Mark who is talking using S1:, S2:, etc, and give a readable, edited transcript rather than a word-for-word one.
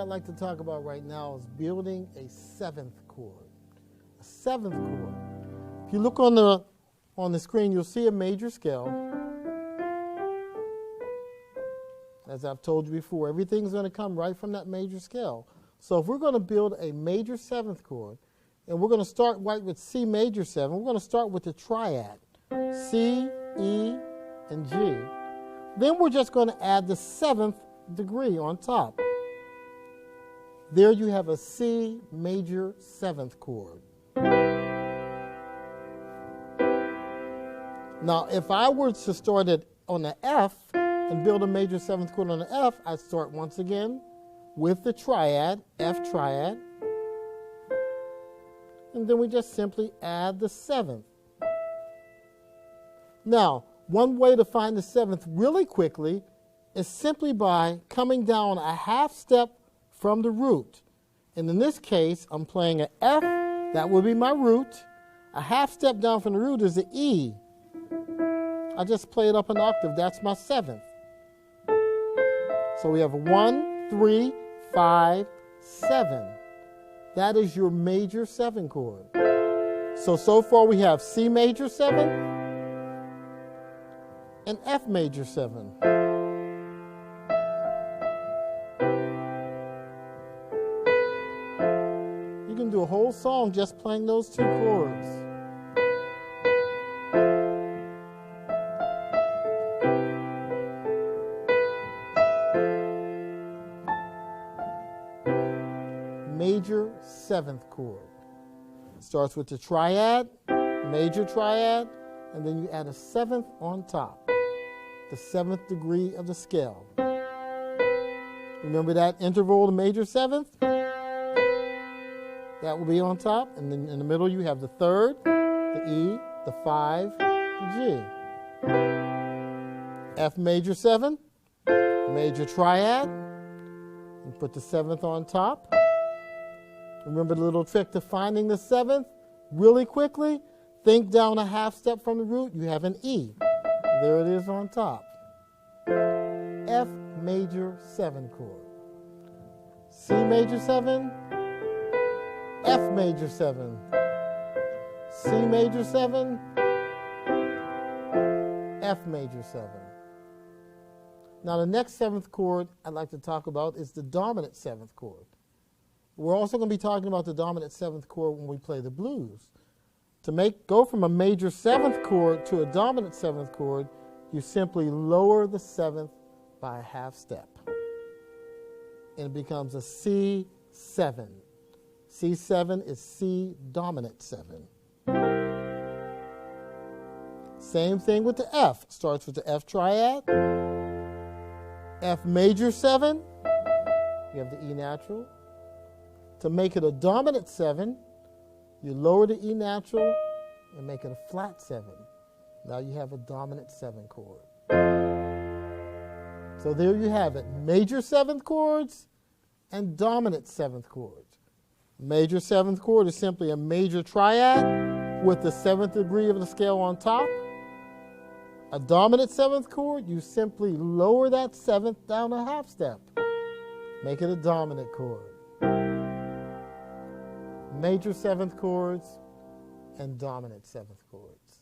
S1: I'd like to talk about right now is building a seventh chord. A seventh chord. If you look on the screen, you'll see a major scale. As I've told you before, everything's going to come right from that major scale. So if we're going to build a major seventh chord, and we're going to start right with C major 7, we're going to start with the triad, C, E, and G. Then we're just going to add the 7th degree on top. There you have a C major 7th chord. Now, if I were to start it on the F and build a major 7th chord on the F, I'd start once again with the triad, F triad, and then we just simply add the 7th. Now, one way to find the 7th really quickly is simply by coming down a half step from the root. And in this case, I'm playing an F, that would be my root. A half step down from the root is the E. I just play it up an octave, that's my 7th. So we have a 1, 3, 5, 7. That is your major 7 chord. So far we have C major 7 and F major 7. You can do a whole song just playing those 2 chords. Major 7th chord. Starts with the triad, major triad, and then you add a 7th on top, the 7th degree of the scale. Remember that interval, the major 7th? That will be on top, and then in the middle you have the 3rd, the E, the 5, the G. F major 7, major triad, and put the 7th on top. Remember the little trick to finding the 7th? Really quickly, think down a half step from the root, you have an E. There it is on top. F major 7 chord. C major 7, F major 7, C major 7, F major 7. Now the next 7th chord I'd like to talk about is the dominant 7th chord. We're also going to be talking about the dominant 7th chord when we play the blues. To go from a major 7th chord to a dominant 7th chord, you simply lower the 7th by a half step. And it becomes a C7. C7 is C dominant 7. Same thing with the F. Starts with the F triad, F major 7, you have the E natural. To make it a dominant 7, you lower the E natural and make it a flat 7. Now you have a dominant 7 chord. So there you have it, major 7th chords and dominant 7th chords. Major 7th chord is simply a major triad with the 7th degree of the scale on top. A dominant 7th chord, you simply lower that 7th down a half step. Make it a dominant chord. Major 7th chords and dominant 7th chords.